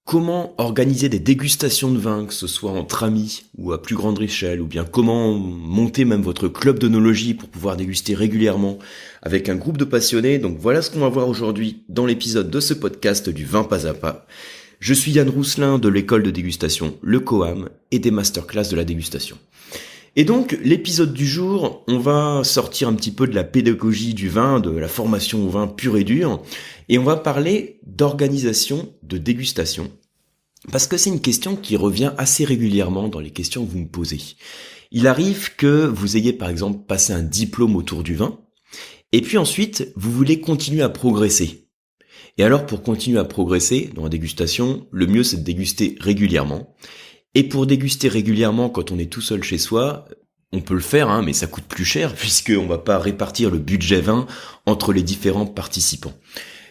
Comment organiser des dégustations de vin, que ce soit entre amis ou à plus grande échelle, ou bien comment monter même votre club d'œnologie pour pouvoir déguster régulièrement avec un groupe de passionnés. Donc voilà ce qu'on va voir aujourd'hui dans l'épisode de ce podcast du vin pas à pas. Je suis Yann Rousselin de l'école de dégustation Le Coam et des masterclass de la dégustation. Et donc, l'épisode du jour, on va sortir un petit peu de la pédagogie du vin, de la formation au vin pur et dur, et on va parler d'organisation de dégustation, parce que c'est une question qui revient assez régulièrement dans les questions que vous me posez. Il arrive que vous ayez par exemple passé un diplôme autour du vin, et puis ensuite, vous voulez continuer à progresser. Et alors, pour continuer à progresser dans la dégustation, le mieux c'est de déguster régulièrement. Et pour déguster régulièrement quand on est tout seul chez soi, on peut le faire, mais ça coûte plus cher puisqu'on va pas répartir le budget vin entre les différents participants.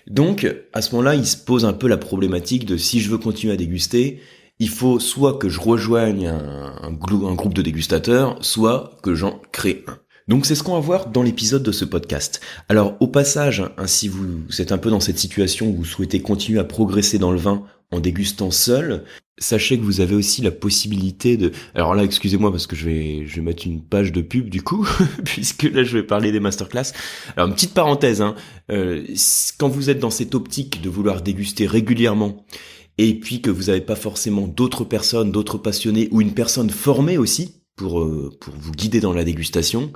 Donc, à ce moment-là, il se pose un peu la problématique de si je veux continuer à déguster, il faut soit que je rejoigne un groupe de dégustateurs, soit que j'en crée un. Donc c'est ce qu'on va voir dans l'épisode de ce podcast. Alors au passage, si vous êtes un peu dans cette situation où vous souhaitez continuer à progresser dans le vin en dégustant seul, sachez que vous avez aussi la possibilité de... Alors là, excusez-moi parce que je vais mettre une page de pub du coup, puisque là je vais parler des masterclass. Alors une petite parenthèse, quand vous êtes dans cette optique de vouloir déguster régulièrement, et puis que vous n'avez pas forcément d'autres personnes, d'autres passionnés, ou une personne formée aussi, pour vous guider dans la dégustation,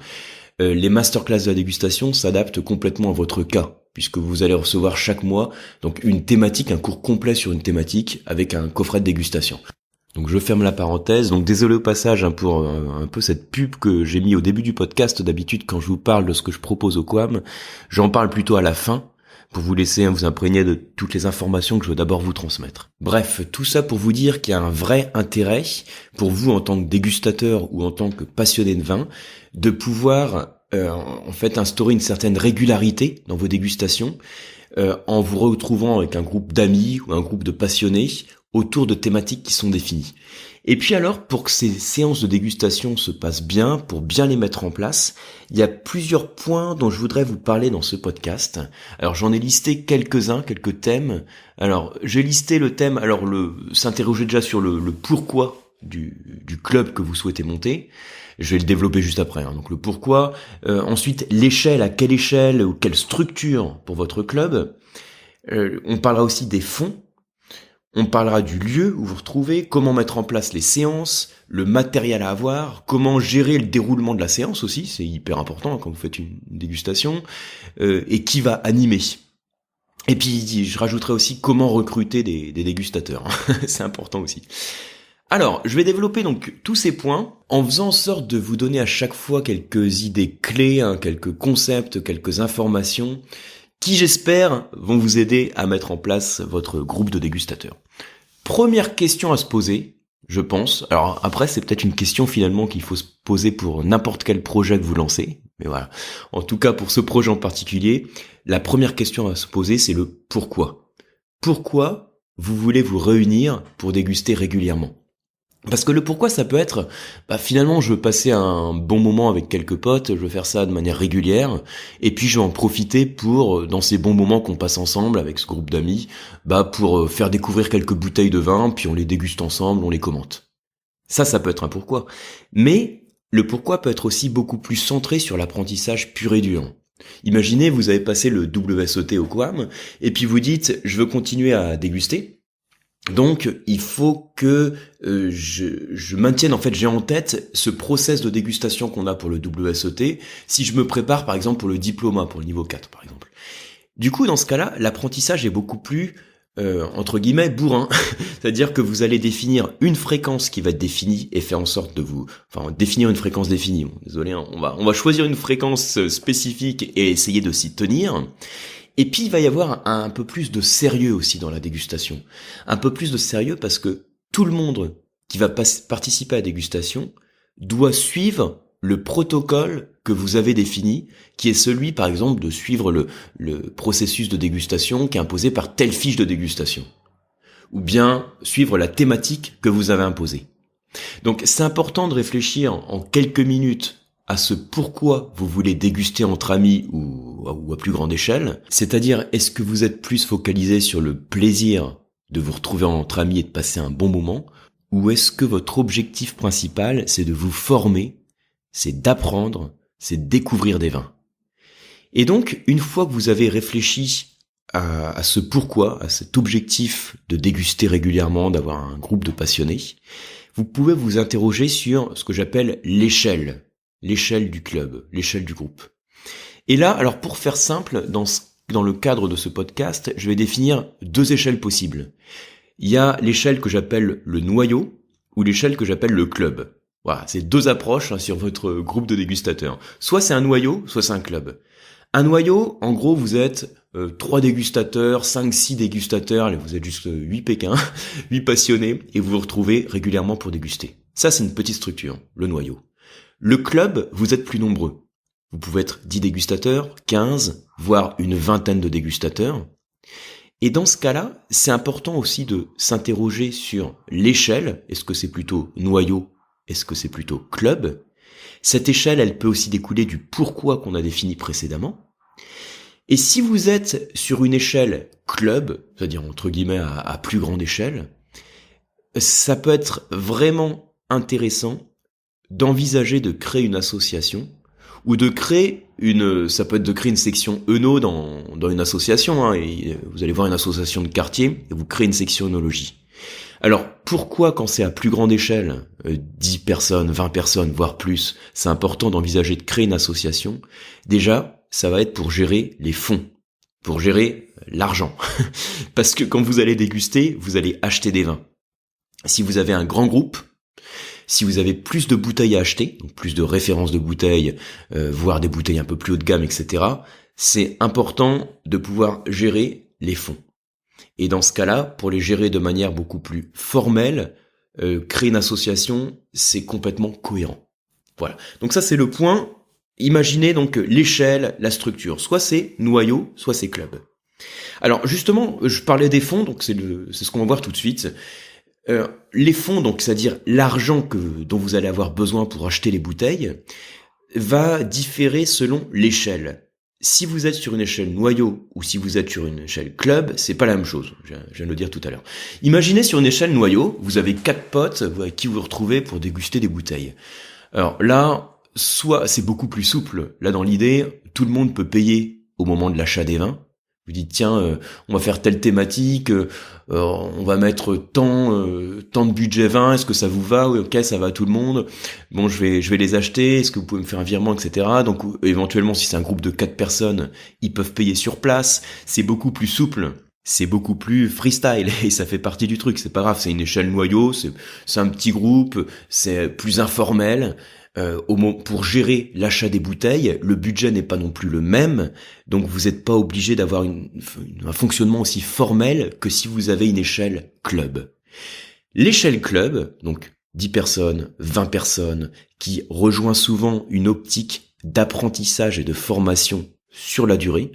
les masterclass de la dégustation s'adaptent complètement à votre cas, puisque vous allez recevoir chaque mois donc une thématique, un cours complet sur une thématique avec un coffret de dégustation. Donc je ferme la parenthèse, donc désolé au passage pour un peu cette pub que j'ai mis au début du podcast. D'habitude quand je vous parle de ce que je propose au Coam, j'en parle plutôt à la fin, pour vous laisser vous imprégner de toutes les informations que je veux d'abord vous transmettre. Bref, tout ça pour vous dire qu'il y a un vrai intérêt pour vous en tant que dégustateur ou en tant que passionné de vin de pouvoir instaurer une certaine régularité dans vos dégustations en vous retrouvant avec un groupe d'amis ou un groupe de passionnés autour de thématiques qui sont définies. Et puis alors, pour que ces séances de dégustation se passent bien, pour bien les mettre en place, il y a plusieurs points dont je voudrais vous parler dans ce podcast. Alors j'en ai listé quelques-uns, quelques thèmes. Alors j'ai listé le thème, s'interroger déjà sur le pourquoi du club que vous souhaitez monter. Je vais le développer juste après, donc le pourquoi. Ensuite, l'échelle, à quelle échelle ou quelle structure pour votre club. On parlera aussi des fonds. On parlera du lieu où vous vous retrouvez, comment mettre en place les séances, le matériel à avoir, comment gérer le déroulement de la séance aussi, c'est hyper important quand vous faites une dégustation, et qui va animer. Et puis je rajouterai aussi comment recruter des dégustateurs, c'est important aussi. Alors, je vais développer donc tous ces points en faisant en sorte de vous donner à chaque fois quelques idées clés, quelques concepts, quelques informations qui, j'espère, vont vous aider à mettre en place votre groupe de dégustateurs. Première question à se poser, je pense. Alors après, c'est peut-être une question finalement qu'il faut se poser pour n'importe quel projet que vous lancez. Mais voilà. En tout cas, pour ce projet en particulier, la première question à se poser, c'est le pourquoi. Pourquoi vous voulez vous réunir pour déguster régulièrement ? Parce que le pourquoi, ça peut être, finalement, je veux passer un bon moment avec quelques potes, je veux faire ça de manière régulière, et puis je vais en profiter pour, dans ces bons moments qu'on passe ensemble avec ce groupe d'amis, pour faire découvrir quelques bouteilles de vin, puis on les déguste ensemble, on les commente. Ça peut être un pourquoi. Mais le pourquoi peut être aussi beaucoup plus centré sur l'apprentissage pur et dur. Imaginez, vous avez passé le WSET au Coam, et puis vous dites, je veux continuer à déguster. Donc, il faut que je maintienne, j'ai en tête ce process de dégustation qu'on a pour le WSET, si je me prépare, par exemple, pour le diplôme, pour le niveau 4, par exemple. Du coup, dans ce cas-là, l'apprentissage est beaucoup plus, entre guillemets, bourrin. C'est-à-dire que vous allez définir une fréquence qui va être définie et faire en sorte de définir une fréquence définie. Bon, désolé, on va choisir une fréquence spécifique et essayer de s'y tenir. Et puis il va y avoir un peu plus de sérieux aussi dans la dégustation. Un peu plus de sérieux parce que tout le monde qui va participer à la dégustation doit suivre le protocole que vous avez défini, qui est celui par exemple de suivre le processus de dégustation qui est imposé par telle fiche de dégustation. Ou bien suivre la thématique que vous avez imposée. Donc c'est important de réfléchir en quelques minutes à ce pourquoi vous voulez déguster entre amis ou à plus grande échelle, c'est-à-dire est-ce que vous êtes plus focalisé sur le plaisir de vous retrouver entre amis et de passer un bon moment? Ou est-ce que votre objectif principal, c'est de vous former, c'est d'apprendre, c'est de découvrir des vins? Et donc, une fois que vous avez réfléchi à ce pourquoi, à cet objectif de déguster régulièrement, d'avoir un groupe de passionnés, vous pouvez vous interroger sur ce que j'appelle l'échelle du club, l'échelle du groupe. Et là, alors pour faire simple, dans le cadre de ce podcast, je vais définir deux échelles possibles. Il y a l'échelle que j'appelle le noyau ou l'échelle que j'appelle le club. Voilà, c'est deux approches sur votre groupe de dégustateurs. Soit c'est un noyau, soit c'est un club. Un noyau, en gros, vous êtes 3 dégustateurs, 5-6 dégustateurs, allez, vous êtes juste 8 Pékins, 8 passionnés, et vous vous retrouvez régulièrement pour déguster. Ça, c'est une petite structure, le noyau. Le club, vous êtes plus nombreux. Vous pouvez être 10 dégustateurs, 15, voire une vingtaine de dégustateurs. Et dans ce cas-là, c'est important aussi de s'interroger sur l'échelle. Est-ce que c'est plutôt noyau? Est-ce que c'est plutôt club? Cette échelle, elle peut aussi découler du pourquoi qu'on a défini précédemment. Et si vous êtes sur une échelle club, c'est-à-dire entre guillemets à plus grande échelle, ça peut être vraiment intéressant d'envisager de créer une association ou de créer ça peut être de créer une section œno dans une association, hein, et vous allez voir une association de quartier et vous créez une section œnologie. Alors, pourquoi quand c'est à plus grande échelle, 10 personnes, 20 personnes, voire plus, c'est important d'envisager de créer une association? Déjà, ça va être pour gérer les fonds, pour gérer l'argent. Parce que quand vous allez déguster, vous allez acheter des vins. Si vous avez un grand groupe, si vous avez plus de bouteilles à acheter, donc plus de références de bouteilles, voire des bouteilles un peu plus haut de gamme, etc., c'est important de pouvoir gérer les fonds. Et dans ce cas-là, pour les gérer de manière beaucoup plus formelle, créer une association, c'est complètement cohérent. Voilà. Donc ça, c'est le point. Imaginez donc l'échelle, la structure. Soit c'est noyau, soit c'est club. Alors justement, je parlais des fonds, donc c'est ce qu'on va voir tout de suite. Les fonds, donc c'est-à-dire l'argent dont vous allez avoir besoin pour acheter les bouteilles, va différer selon l'échelle. Si vous êtes sur une échelle noyau ou si vous êtes sur une échelle club, c'est pas la même chose. Je viens de le dire tout à l'heure. Imaginez sur une échelle noyau, vous avez 4 potes avec qui vous vous retrouvez pour déguster des bouteilles. Alors là, soit c'est beaucoup plus souple. Là, dans l'idée, tout le monde peut payer au moment de l'achat des vins. Vous dites tiens, on va faire telle thématique, on va mettre tant de budget vin, est-ce que ça vous va? Oui, ok, ça va à tout le monde. Bon, je vais les acheter, est-ce que vous pouvez me faire un virement, etc. Donc éventuellement, si c'est un groupe de 4 personnes, ils peuvent payer sur place. C'est beaucoup plus souple, c'est beaucoup plus freestyle et ça fait partie du truc. C'est pas grave, c'est une échelle noyau, c'est un petit groupe, c'est plus informel. Pour gérer l'achat des bouteilles, le budget n'est pas non plus le même, donc vous n'êtes pas obligé d'avoir un fonctionnement aussi formel que si vous avez une échelle club. L'échelle club, donc 10 personnes, 20 personnes, qui rejoint souvent une optique d'apprentissage et de formation sur la durée.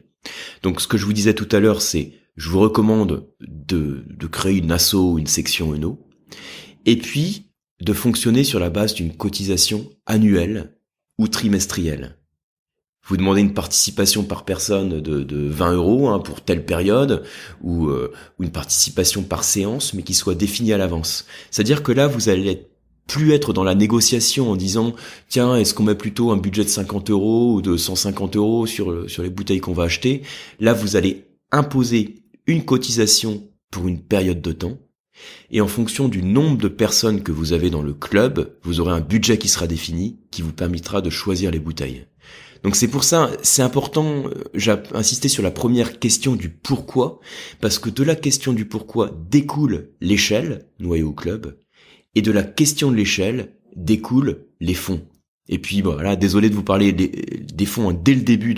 Donc ce que je vous disais tout à l'heure, c'est je vous recommande de créer une asso ou une section œno, et puis de fonctionner sur la base d'une cotisation annuelle ou trimestrielle. Vous demandez une participation par personne de 20 € pour telle période, ou une participation par séance, mais qui soit définie à l'avance. C'est-à-dire que là, vous allez plus être dans la négociation en disant tiens, est-ce qu'on met plutôt un budget de 50 € ou de 150 € sur les bouteilles qu'on va acheter. Là, vous allez imposer une cotisation pour une période de temps. Et en fonction du nombre de personnes que vous avez dans le club, vous aurez un budget qui sera défini, qui vous permettra de choisir les bouteilles. Donc c'est pour ça, c'est important, j'ai insisté sur la première question du pourquoi, parce que de la question du pourquoi découle l'échelle, noyau club, et de la question de l'échelle découlent les fonds. Et puis voilà, désolé de vous parler des fonds dès le début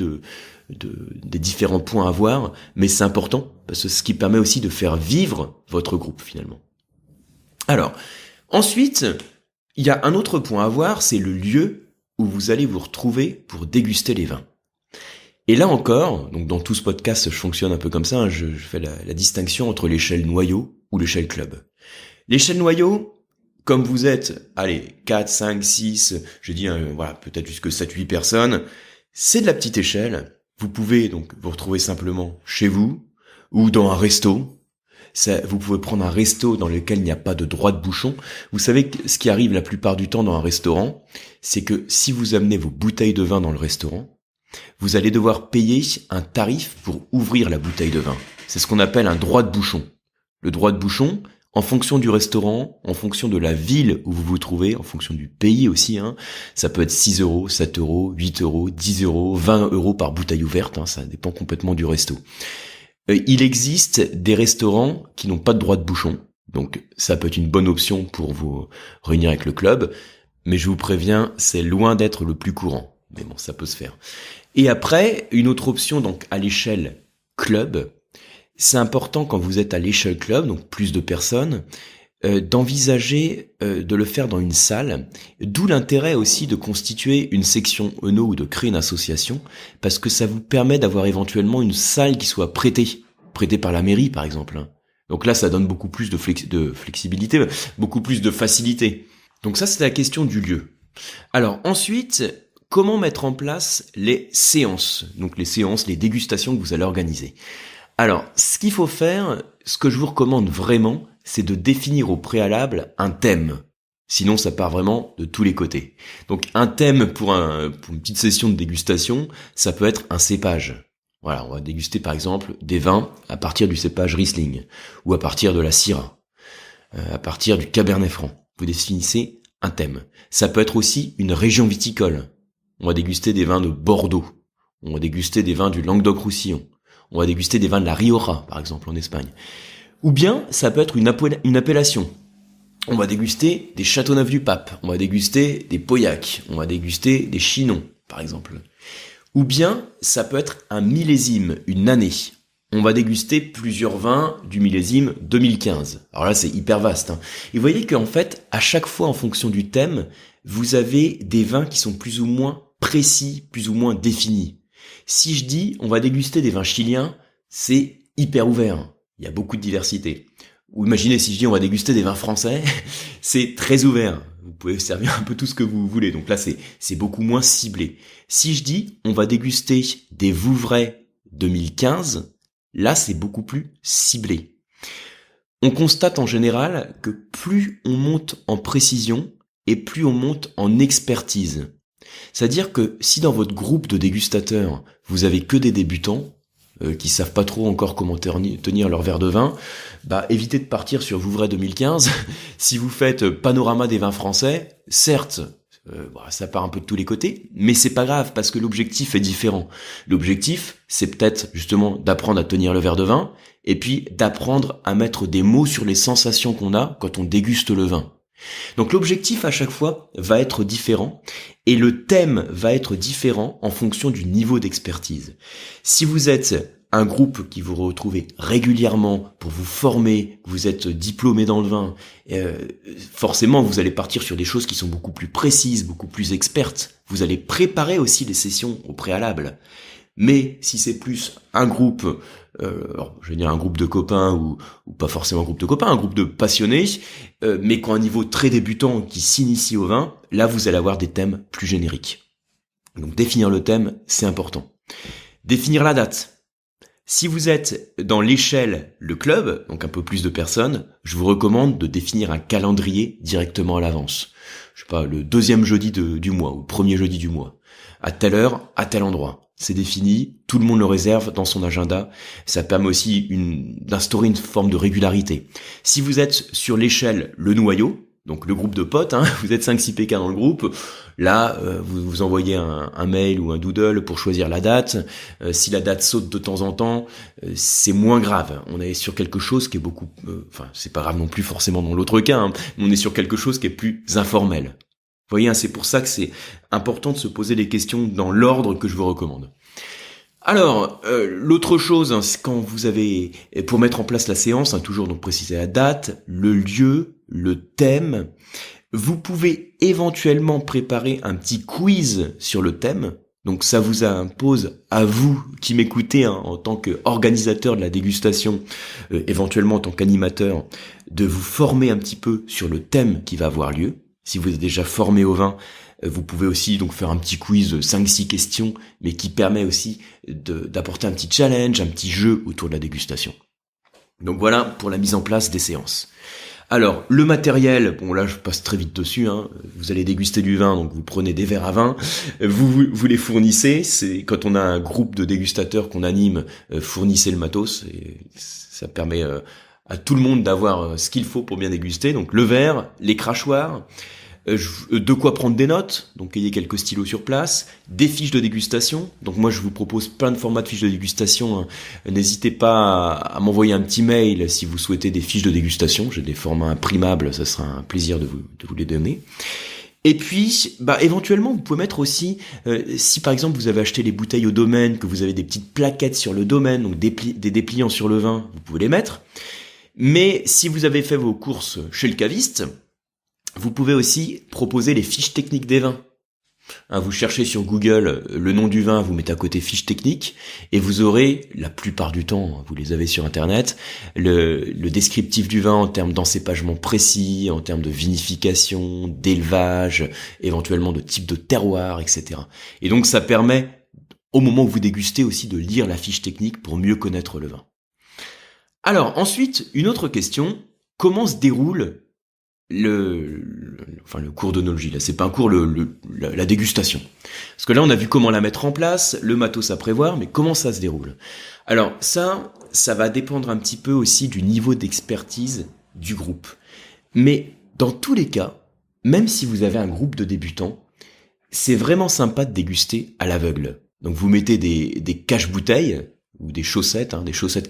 des différents points à voir, mais c'est important parce que c'est ce qui permet aussi de faire vivre votre groupe finalement. Alors, ensuite, il y a un autre point à voir, c'est le lieu où vous allez vous retrouver pour déguster les vins. Et là encore, donc dans tout ce podcast, je fonctionne un peu comme ça, je fais la distinction entre l'échelle noyau ou l'échelle club. L'échelle noyau, comme vous êtes, allez, 4, 5, 6, je dis voilà, peut-être jusque 7, 8 personnes, c'est de la petite échelle. Vous pouvez donc vous retrouver simplement chez vous ou dans un resto. Vous pouvez prendre un resto dans lequel il n'y a pas de droit de bouchon. Vous savez que ce qui arrive la plupart du temps dans un restaurant, c'est que si vous amenez vos bouteilles de vin dans le restaurant, vous allez devoir payer un tarif pour ouvrir la bouteille de vin. C'est ce qu'on appelle un droit de bouchon. Le droit de bouchon, en fonction du restaurant, en fonction de la ville où vous vous trouvez, en fonction du pays aussi, ça peut être 6 euros, 7 euros, 8 euros, 10 euros, 20 euros par bouteille ouverte, ça dépend complètement du resto. Il existe des restaurants qui n'ont pas de droit de bouchon, donc ça peut être une bonne option pour vous réunir avec le club, mais je vous préviens, c'est loin d'être le plus courant. Mais bon, ça peut se faire. Et après, une autre option donc à l'échelle club, c'est important quand vous êtes à l'échelle club, donc plus de personnes, d'envisager de le faire dans une salle, d'où l'intérêt aussi de constituer une section ENO ou de créer une association, parce que ça vous permet d'avoir éventuellement une salle qui soit prêtée par la mairie par exemple. Donc là, ça donne beaucoup plus de flexibilité, beaucoup plus de facilité. Donc ça, c'est la question du lieu. Alors ensuite, comment mettre en place les séances, donc les séances, les dégustations que vous allez organiser. Alors, ce qu'il faut faire, ce que je vous recommande vraiment, c'est de définir au préalable un thème. Sinon, ça part vraiment de tous les côtés. Donc, un thème pour une petite session de dégustation, ça peut être un cépage. Voilà, on va déguster par exemple des vins à partir du cépage Riesling, ou à partir de la Syrah, à partir du Cabernet Franc. Vous définissez un thème. Ça peut être aussi une région viticole. On va déguster des vins de Bordeaux. On va déguster des vins du Languedoc-Roussillon. On va déguster des vins de la Rioja, par exemple, en Espagne. Ou bien, ça peut être une appellation. On va déguster des Châteauneuf-du-Pape. On va déguster des Pauillac. On va déguster des Chinons, par exemple. Ou bien, ça peut être un millésime, une année. On va déguster plusieurs vins du millésime 2015. Alors là, c'est hyper vaste. Et vous voyez qu'en fait, à chaque fois, en fonction du thème, vous avez des vins qui sont plus ou moins précis, plus ou moins définis. Si je dis on va déguster des vins chiliens, c'est hyper ouvert. Il y a beaucoup de diversité. Ou imaginez si je dis on va déguster des vins français, c'est très ouvert. Vous pouvez servir un peu tout ce que vous voulez. Donc là, c'est beaucoup moins ciblé. Si je dis on va déguster des Vouvray 2015, là, c'est beaucoup plus ciblé. On constate en général que plus on monte en précision et plus on monte en expertise. C'est-à-dire que si dans votre groupe de dégustateurs, vous avez que des débutants qui savent pas trop encore comment tenir leur verre de vin, évitez de partir sur Vouvray 2015. Si vous faites panorama des vins français, certes, ça part un peu de tous les côtés, mais c'est pas grave parce que l'objectif est différent. L'objectif, c'est peut-être justement d'apprendre à tenir le verre de vin et puis d'apprendre à mettre des mots sur les sensations qu'on a quand on déguste le vin. Donc l'objectif à chaque fois va être différent et le thème va être différent en fonction du niveau d'expertise. Si vous êtes un groupe qui vous retrouvez régulièrement pour vous former, vous êtes diplômé dans le vin, forcément vous allez partir sur des choses qui sont beaucoup plus précises, beaucoup plus expertes. Vous allez préparer aussi les sessions au préalable. Mais si c'est plus un groupe, je vais dire un groupe de copains ou pas forcément un groupe de copains, un groupe de passionnés, mais qui ont un niveau très débutant qui s'initie au vin, là vous allez avoir des thèmes plus génériques. Donc définir le thème, c'est important. Définir la date. Si vous êtes dans l'échelle, le club, donc un peu plus de personnes, je vous recommande de définir un calendrier directement à l'avance. Je sais pas, le deuxième jeudi du mois ou le premier jeudi du mois. À telle heure, à tel endroit. C'est défini, tout le monde le réserve dans son agenda. Ça permet aussi d'instaurer une forme de régularité. Si vous êtes sur l'échelle le noyau, donc le groupe de potes, vous êtes 5-6 PK dans le groupe, là vous envoyez un mail ou un doodle pour choisir la date. Si la date saute de temps en temps, c'est moins grave. On est sur quelque chose qui est beaucoup... c'est pas grave non plus forcément dans l'autre cas, mais on est sur quelque chose qui est plus informel. Vous voyez, c'est pour ça que c'est important de se poser les questions dans l'ordre que je vous recommande. Alors, l'autre chose, c'est quand vous avez, pour mettre en place la séance, toujours donc préciser la date, le lieu, le thème, vous pouvez éventuellement préparer un petit quiz sur le thème. Donc ça vous impose à vous qui m'écoutez en tant qu'organisateur de la dégustation, éventuellement en tant qu'animateur, de vous former un petit peu sur le thème qui va avoir lieu. Si vous êtes déjà formé au vin, vous pouvez aussi donc faire un petit quiz 5-6 questions, mais qui permet aussi d'apporter un petit challenge, un petit jeu autour de la dégustation. Donc voilà pour la mise en place des séances. Alors, le matériel, bon là je passe très vite dessus, hein. Vous allez déguster du vin, donc vous prenez des verres à vin, vous les fournissez, c'est quand on a un groupe de dégustateurs qu'on anime, fournissez le matos, et ça permet à tout le monde d'avoir ce qu'il faut pour bien déguster, donc le verre, les crachoirs, de quoi prendre des notes, donc ayez quelques stylos sur place, des fiches de dégustation, donc moi je vous propose plein de formats de fiches de dégustation, hein. N'hésitez pas à m'envoyer un petit mail si vous souhaitez des fiches de dégustation, j'ai des formats imprimables, ça sera un plaisir de vous les donner. Et puis, éventuellement, vous pouvez mettre aussi, si par exemple vous avez acheté les bouteilles au domaine, que vous avez des petites plaquettes sur le domaine, donc des dépliants sur le vin, vous pouvez les mettre. Mais si vous avez fait vos courses chez le caviste, vous pouvez aussi proposer les fiches techniques des vins. Hein, vous cherchez sur Google le nom du vin, vous mettez à côté fiches techniques, et vous aurez, la plupart du temps, vous les avez sur Internet, le descriptif du vin en termes d'encépagement précis, en termes de vinification, d'élevage, éventuellement de type de terroir, etc. Et donc ça permet, au moment où vous dégustez aussi, de lire la fiche technique pour mieux connaître le vin. Alors ensuite, une autre question, comment se déroule le cours d'œnologie, là c'est pas un cours, la dégustation, parce que là on a vu comment la mettre en place, le matos à prévoir, mais comment ça se déroule. Alors ça va dépendre un petit peu aussi du niveau d'expertise du groupe, mais dans tous les cas, même si vous avez un groupe de débutants, c'est vraiment sympa de déguster à l'aveugle. Donc vous mettez des cache-bouteilles ou des chaussettes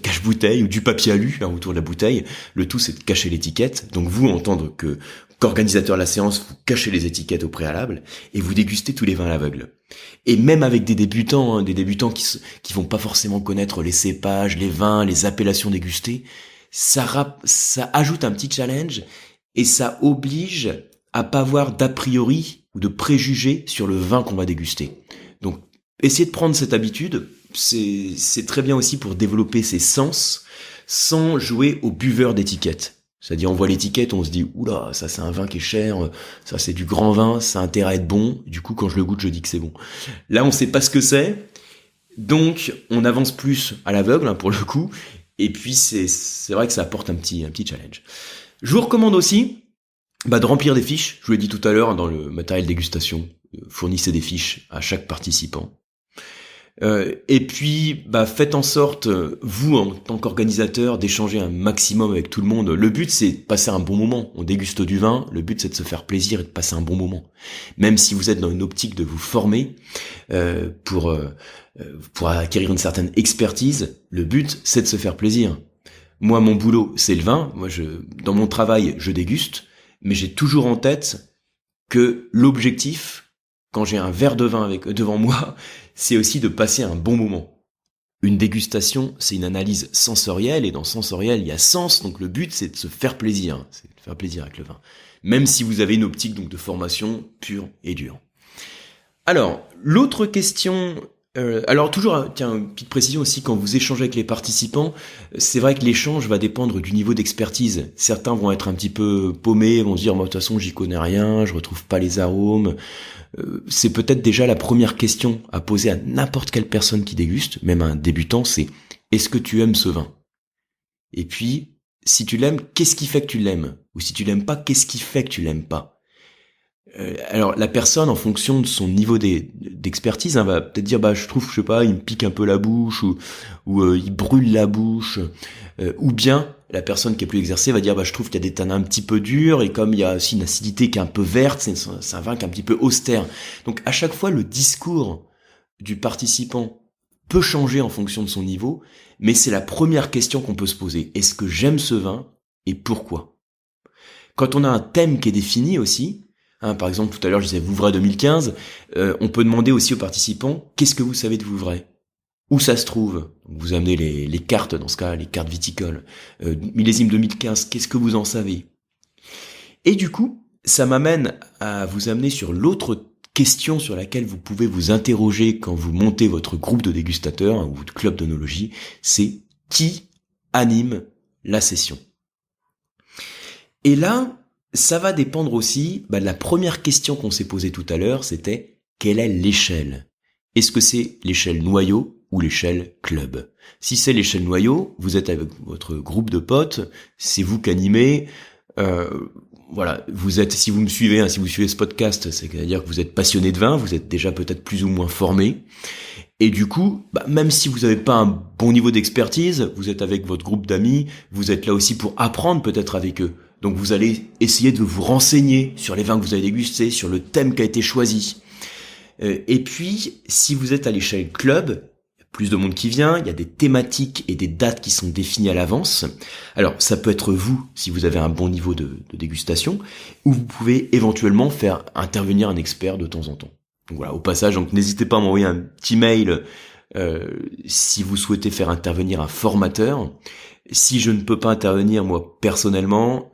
cache-bouteille ou du papier alu autour de la bouteille. Le tout, c'est de cacher l'étiquette. Donc vous, en tant qu'organisateur de la séance, vous cachez les étiquettes au préalable et vous dégustez tous les vins à l'aveugle. Et même avec des débutants qui vont pas forcément connaître les cépages, les vins, les appellations dégustées, ça ajoute un petit challenge et ça oblige à pas avoir d'a priori ou de préjugés sur le vin qu'on va déguster. Donc essayez de prendre cette habitude. C'est très bien aussi pour développer ses sens sans jouer au buveur d'étiquette. C'est-à-dire on voit l'étiquette, on se dit oula, ça c'est un vin qui est cher, ça c'est du grand vin, ça a intérêt à être bon. Du coup quand je le goûte, je dis que c'est bon. Là on sait pas ce que c'est, donc on avance plus à l'aveugle pour le coup. Et puis c'est vrai que ça apporte un petit challenge. Je vous recommande aussi de remplir des fiches. Je vous l'ai dit tout à l'heure dans le matériel dégustation, fournissez des fiches à chaque participant. Et puis, faites en sorte, vous, en tant qu'organisateur, d'échanger un maximum avec tout le monde. Le but, c'est de passer un bon moment. On déguste du vin, le but, c'est de se faire plaisir et de passer un bon moment. Même si vous êtes dans une optique de vous former pour acquérir une certaine expertise, le but, c'est de se faire plaisir. Moi, mon boulot, c'est le vin. Moi, dans mon travail, je déguste, mais j'ai toujours en tête que l'objectif, quand j'ai un verre de vin devant moi, c'est aussi de passer un bon moment. Une dégustation, c'est une analyse sensorielle, et dans sensoriel, il y a sens, donc le but, c'est de se faire plaisir, c'est de faire plaisir avec le vin. Même si vous avez une optique donc de formation pure et dure. Alors, l'autre question... toujours, tiens, une petite précision aussi, quand vous échangez avec les participants, c'est vrai que l'échange va dépendre du niveau d'expertise. Certains vont être un petit peu paumés, vont se dire, moi, de toute façon, j'y connais rien, je retrouve pas les arômes. C'est peut-être déjà la première question à poser à n'importe quelle personne qui déguste, même un débutant, c'est « Est-ce que tu aimes ce vin ?» Et puis, si tu l'aimes, qu'est-ce qui fait que tu l'aimes ? Ou si tu l'aimes pas, qu'est-ce qui fait que tu l'aimes pas ? Alors la personne, en fonction de son niveau d'expertise, va peut-être dire je trouve, je sais pas, il me pique un peu la bouche ou il brûle la bouche, ou bien la personne qui est plus exercée va dire je trouve qu'il y a des tanins un petit peu durs et comme il y a aussi une acidité qui est un peu verte, c'est un vin qui est un petit peu austère. Donc à chaque fois le discours du participant peut changer en fonction de son niveau, mais c'est la première question qu'on peut se poser. Est-ce que j'aime ce vin et pourquoi ? Quand on a un thème qui est défini aussi, par exemple, tout à l'heure, je disais Vouvray 2015. On peut demander aussi aux participants, qu'est-ce que vous savez de Vouvray ? Où ça se trouve ? Vous amenez les cartes, dans ce cas, les cartes viticoles. Millésime 2015, qu'est-ce que vous en savez ? Et du coup, ça m'amène à vous amener sur l'autre question sur laquelle vous pouvez vous interroger quand vous montez votre groupe de dégustateurs ou de club d'œnologie, c'est qui anime la session ? Et là, ça va dépendre aussi de la première question qu'on s'est posée tout à l'heure, c'était quelle est l'échelle ? Est-ce que c'est l'échelle noyau ? ou l'échelle club. Si c'est l'échelle noyau, vous êtes avec votre groupe de potes, c'est vous qui animez. Voilà, vous êtes, si vous me suivez, si vous suivez ce podcast, c'est-à-dire que vous êtes passionné de vin, vous êtes déjà peut-être plus ou moins formé. Et du coup, même si vous n'avez pas un bon niveau d'expertise, vous êtes avec votre groupe d'amis, vous êtes là aussi pour apprendre peut-être avec eux. Donc vous allez essayer de vous renseigner sur les vins que vous avez dégustés, sur le thème qui a été choisi. Et puis, si vous êtes à l'échelle club, plus de monde qui vient, il y a des thématiques et des dates qui sont définies à l'avance. Alors, ça peut être vous, si vous avez un bon niveau de dégustation, ou vous pouvez éventuellement faire intervenir un expert de temps en temps. Donc voilà, au passage, donc n'hésitez pas à m'envoyer un petit mail si vous souhaitez faire intervenir un formateur. Si je ne peux pas intervenir moi personnellement,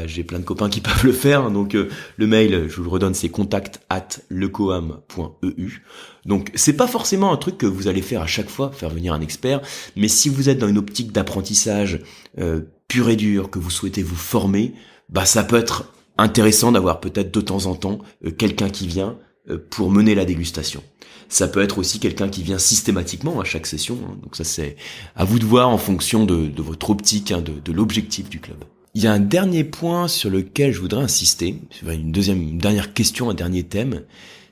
j'ai plein de copains qui peuvent le faire. Donc le mail, je vous le redonne, c'est contact@lecoam.eu. Donc c'est pas forcément un truc que vous allez faire à chaque fois, faire venir un expert. Mais si vous êtes dans une optique d'apprentissage pur et dur, que vous souhaitez vous former, ça peut être intéressant d'avoir peut-être de temps en temps quelqu'un qui vient pour mener la dégustation. Ça peut être aussi quelqu'un qui vient systématiquement à chaque session. Donc ça, c'est à vous de voir en fonction de votre optique, de l'objectif du club. Il y a un dernier point sur lequel je voudrais insister, une dernière question, un dernier thème,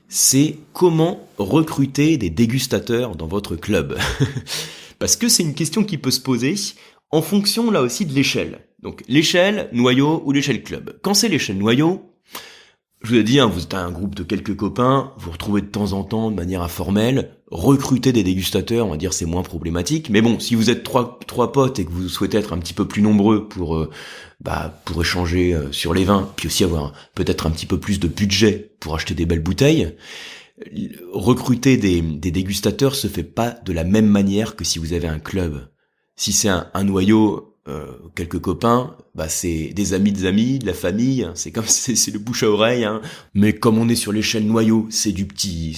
c'est comment recruter des dégustateurs dans votre club. Parce que c'est une question qui peut se poser en fonction là aussi de l'échelle. Donc l'échelle noyau ou l'échelle club. Quand c'est l'échelle noyau, je vous ai dit, vous êtes un groupe de quelques copains, vous retrouvez de temps en temps de manière informelle, recruter des dégustateurs, on va dire c'est moins problématique, mais bon, si vous êtes trois potes et que vous souhaitez être un petit peu plus nombreux pour échanger sur les vins, puis aussi avoir peut-être un petit peu plus de budget pour acheter des belles bouteilles, recruter des dégustateurs se fait pas de la même manière que si vous avez un club. Si c'est un noyau, quelques copains, c'est des amis, de la famille, c'est comme c'est le bouche à oreille, mais comme on est sur l'échelle noyau, c'est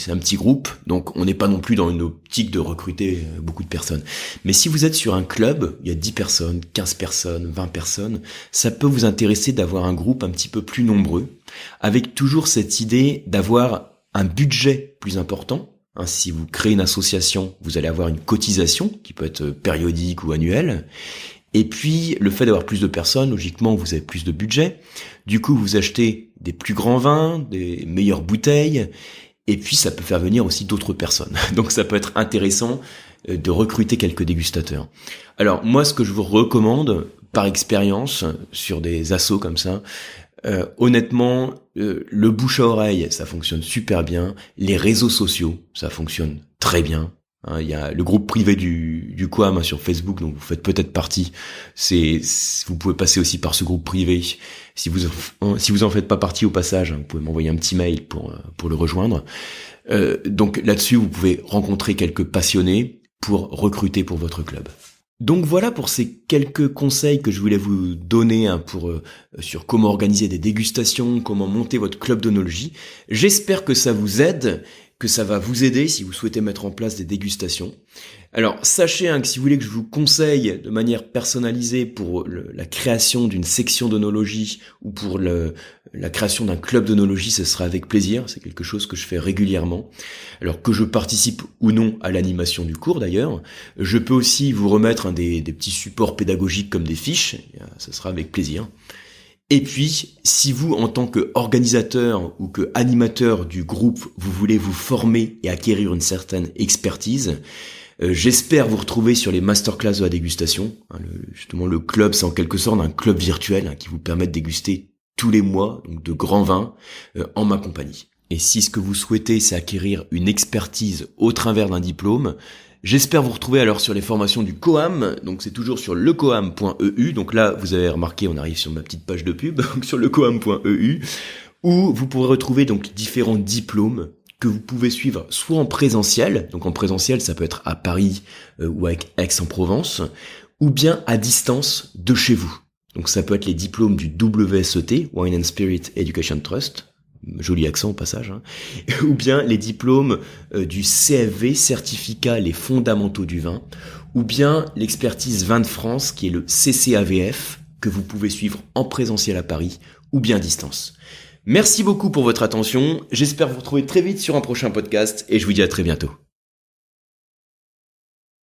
un petit groupe, donc on n'est pas non plus dans une optique de recruter beaucoup de personnes. Mais si vous êtes sur un club, il y a 10 personnes, 15 personnes, 20 personnes, ça peut vous intéresser d'avoir un groupe un petit peu plus nombreux, avec toujours cette idée d'avoir un budget plus important. Si vous créez une association, vous allez avoir une cotisation qui peut être périodique ou annuelle. Et puis, le fait d'avoir plus de personnes, logiquement, vous avez plus de budget. Du coup, vous achetez des plus grands vins, des meilleures bouteilles. Et puis, ça peut faire venir aussi d'autres personnes. Donc, ça peut être intéressant de recruter quelques dégustateurs. Alors, moi, ce que je vous recommande, par expérience, sur des assos comme ça, honnêtement, le bouche à oreille, ça fonctionne super bien. Les réseaux sociaux, ça fonctionne très bien. Il y a le groupe privé du Coam sur Facebook, donc vous faites peut-être partie. Vous pouvez passer aussi par ce groupe privé. Si vous en faites pas partie au passage, vous pouvez m'envoyer un petit mail pour le rejoindre. Donc là-dessus, vous pouvez rencontrer quelques passionnés pour recruter pour votre club. Donc voilà pour ces quelques conseils que je voulais vous donner sur comment organiser des dégustations, comment monter votre club d'œnologie. J'espère que ça vous aide, que ça va vous aider si vous souhaitez mettre en place des dégustations. Alors sachez que si vous voulez que je vous conseille de manière personnalisée pour la création d'une section d'œnologie ou pour la création d'un club d'œnologie, ce sera avec plaisir. C'est quelque chose que je fais régulièrement. Alors que je participe ou non à l'animation du cours d'ailleurs, je peux aussi vous remettre des petits supports pédagogiques comme des fiches. Ce sera avec plaisir. Et puis, si vous, en tant qu'organisateur ou qu'animateur du groupe, vous voulez vous former et acquérir une certaine expertise, j'espère vous retrouver sur les masterclass de la dégustation. Justement, le club, c'est en quelque sorte un club virtuel qui vous permet de déguster tous les mois, donc de grands vins, en ma compagnie. Et si ce que vous souhaitez, c'est acquérir une expertise au travers d'un diplôme, j'espère vous retrouver alors sur les formations du Coam, donc c'est toujours sur lecoam.eu, donc là vous avez remarqué on arrive sur ma petite page de pub, donc sur lecoam.eu, où vous pourrez retrouver donc différents diplômes que vous pouvez suivre soit en présentiel, donc en présentiel ça peut être à Paris ou à Aix-en-Provence, ou bien à distance de chez vous. Donc ça peut être les diplômes du WSET, Wine and Spirit Education Trust, joli accent au passage, ou bien les diplômes du CFV, certificat les fondamentaux du vin, ou bien l'expertise vin de France qui est le CCAVF, que vous pouvez suivre en présentiel à Paris ou bien à distance. Merci beaucoup pour votre attention, j'espère vous retrouver très vite sur un prochain podcast et je vous dis à très bientôt.